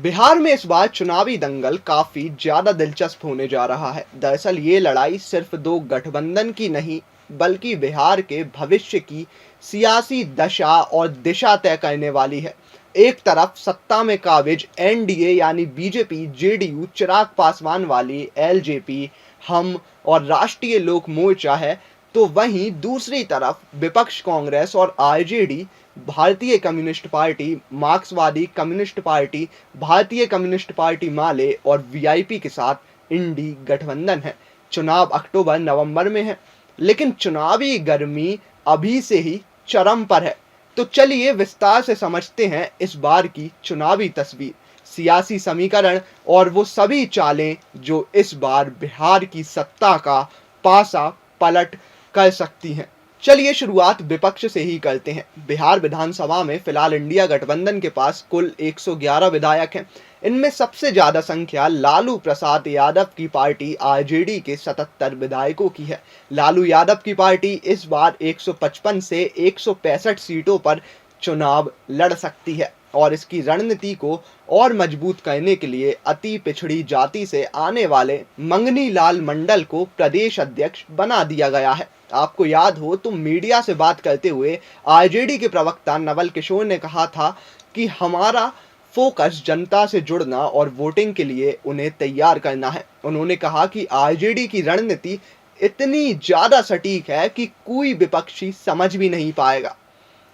बिहार में इस बार चुनावी दंगल काफी ज्यादा दिलचस्प होने जा रहा है। दरअसल ये लड़ाई सिर्फ दो गठबंधन की नहीं, बल्कि बिहार के भविष्य की सियासी दशा और दिशा तय करने वाली है। एक तरफ सत्ता में काबिज एनडीए यानी बीजेपी, जेडीयू, चिराग पासवान वाली एलजेपी, हम और राष्ट्रीय लोक मोर्चा है, तो वहीं दूसरी तरफ विपक्ष कांग्रेस और आरजेडी, भारतीय कम्युनिस्ट पार्टी, मार्क्सवादी कम्युनिस्ट पार्टी, भारतीय कम्युनिस्ट पार्टी माले और वीआईपी के साथ इंडी गठबंधन है। चुनाव अक्टूबर नवंबर में है, लेकिन चुनावी गर्मी अभी से ही चरम पर है। तो चलिए विस्तार से समझते हैं इस बार की चुनावी तस्वीर, सियासी समीकरण और वो सभी चालें जो इस बार बिहार की सत्ता का पासा पलट कर सकती हैं। चलिए शुरुआत विपक्ष से ही करते हैं। बिहार विधानसभा में फिलहाल इंडिया गठबंधन के पास कुल 111 विधायक हैं। इनमें सबसे ज्यादा संख्या लालू प्रसाद यादव की पार्टी आरजेडी के 77 विधायकों की है। लालू यादव की पार्टी इस बार 155 से 165 सीटों पर चुनाव लड़ सकती है और इसकी रणनीति को और मजबूत करने के लिए अति पिछड़ी जाति से आने वाले मंगनी लाल मंडल को प्रदेश अध्यक्ष बना दिया गया है। आपको याद हो तो मीडिया से बात करते हुए आरजेडी के प्रवक्ता नवल किशोर ने कहा था कि हमारा फोकस जनता से जुड़ना और वोटिंग के लिए उन्हें तैयार करना है। उन्होंने कहा कि आरजेडी की रणनीति इतनी ज्यादा सटीक है कि कोई विपक्षी समझ भी नहीं पाएगा।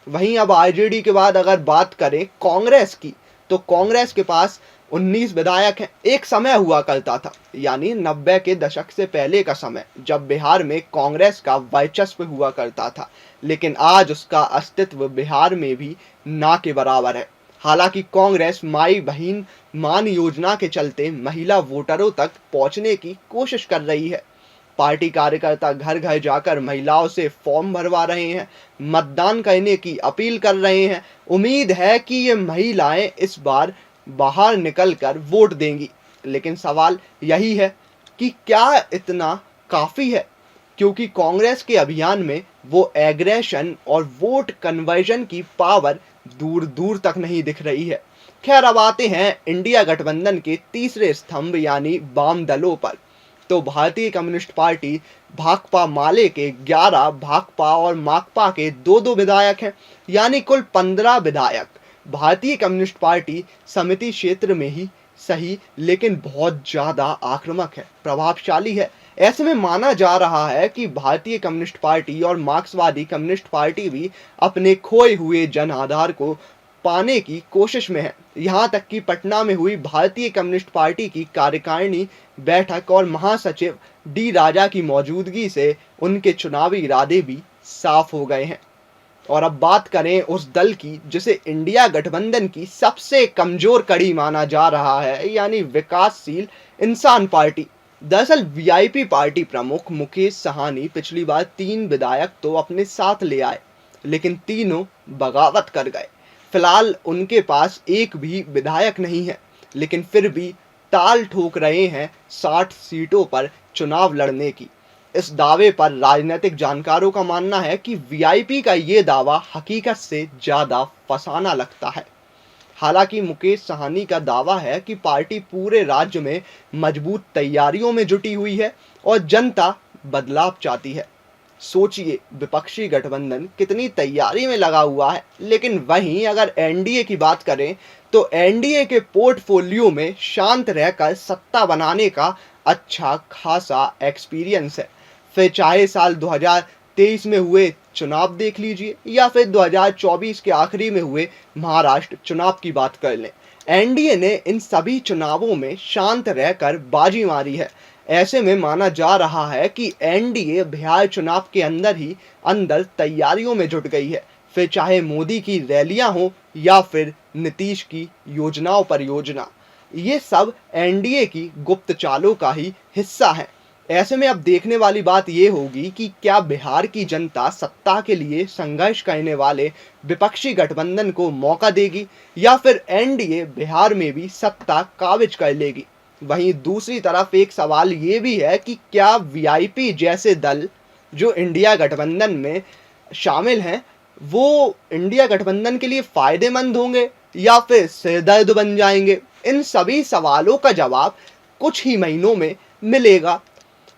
वहीं अब आरजेडी के बाद अगर बात करें कांग्रेस की, तो कांग्रेस के पास 19 विधायक हैं। एक समय हुआ करता था, यानी 90 के दशक से पहले का समय, जब बिहार में कांग्रेस का वर्चस्व हुआ करता था, लेकिन आज उसका अस्तित्व बिहार में भी ना के बराबर है। हालांकि कांग्रेस माई बहन मान योजना के चलते महिला वोटरों तक पहुंचने की कोशिश कर रही है। पार्टी कार्यकर्ता घर घर जाकर महिलाओं से फॉर्म भरवा रहे हैं, मतदान करने की अपील कर रहे हैं। उम्मीद है कि ये महिलाएं इस बार बाहर निकलकर वोट देंगी, लेकिन सवाल यही है कि क्या इतना काफी है, क्योंकि कांग्रेस के अभियान में वो एग्रेशन और वोट कन्वर्जन की पावर दूर दूर तक नहीं दिख रही है। खैर, अब आते हैं इंडिया गठबंधन के तीसरे स्तंभ यानी वाम दलों पर। तो भारतीय कम्युनिस्ट पार्टी भाकपा माले के 11, भाकपा और माकपा के 2-2 विधायक हैं, यानी कुल 15 विधायक। भारतीय कम्युनिस्ट पार्टी समिति क्षेत्र में ही सही, लेकिन बहुत ज्यादा आक्रामक है, प्रभावशाली है। ऐसे में माना जा रहा है कि भारतीय कम्युनिस्ट पार्टी और मार्क्सवादी कम्युनिस्ट पार्टी भी अपने खोए हुए जन आधार को पाने की कोशिश में है। यहाँ तक कि पटना में हुई भारतीय कम्युनिस्ट पार्टी की कार्यकारिणी बैठक और महासचिव डी राजा की मौजूदगी से उनके चुनावी इरादे भी साफ हो गए हैं। और अब बात करें उस दल की जिसे इंडिया गठबंधन की सबसे कमजोर कड़ी माना जा रहा है, यानी विकासशील इंसान पार्टी। दरअसल वीआईपी पार्टी प्रमुख मुकेश साहनी पिछली बार 3 विधायक तो अपने साथ ले आए, लेकिन तीनों बगावत कर गए। फिलहाल उनके पास एक भी विधायक नहीं है, लेकिन फिर भी ताल ठोक रहे हैं 60 सीटों पर चुनाव लड़ने की। इस दावे पर राजनीतिक जानकारों का मानना है कि वीआईपी का ये दावा हकीकत से ज्यादा फसाना लगता है। हालांकि मुकेश साहनी का दावा है कि पार्टी पूरे राज्य में मजबूत तैयारियों में जुटी हुई है और जनता बदलाव चाहती है। सोचिए, विपक्षी गठबंधन कितनी तैयारी में लगा हुआ है, लेकिन वहीं अगर एनडीए की बात करें तो एनडीए के पोर्टफोलियो में शांत रहकर सत्ता बनाने का अच्छा खासा एक्सपीरियंस है। फिर चाहे साल 2023 में हुए चुनाव देख लीजिए या फिर 2024 के आखिरी में हुए महाराष्ट्र चुनाव की बात कर लें, एनडीए ने इन सभी चुनावों में शांत रहकर बाजी मारी है। ऐसे में माना जा रहा है कि एनडीए बिहार चुनाव के अंदर ही अंदर तैयारियों में जुट गई है। फिर चाहे मोदी की रैलियां हो या फिर नीतीश की योजनाओं पर योजना, ये सब एनडीए की गुप्त चालों का ही हिस्सा है। ऐसे में अब देखने वाली बात ये होगी कि क्या बिहार की जनता सत्ता के लिए संघर्ष करने वाले विपक्षी गठबंधन को मौका देगी या फिर एनडीए बिहार में भी सत्ता काबिज कर लेगी। वहीं दूसरी तरफ एक सवाल ये भी है कि क्या वीआईपी जैसे दल जो इंडिया गठबंधन में शामिल हैं, वो इंडिया गठबंधन के लिए फायदेमंद होंगे या फिर सिरदर्द बन जाएंगे। इन सभी सवालों का जवाब कुछ ही महीनों में मिलेगा।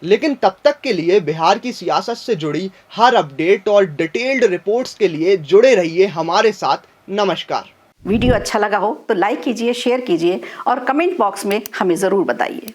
लेकिन तब तक के लिए बिहार की सियासत से जुड़ी हर अपडेट और डिटेल्ड रिपोर्ट्स के लिए जुड़े रहिए हमारे साथ। नमस्कार। वीडियो अच्छा लगा हो तो लाइक कीजिए, शेयर कीजिए और कमेंट बॉक्स में हमें ज़रूर बताइए।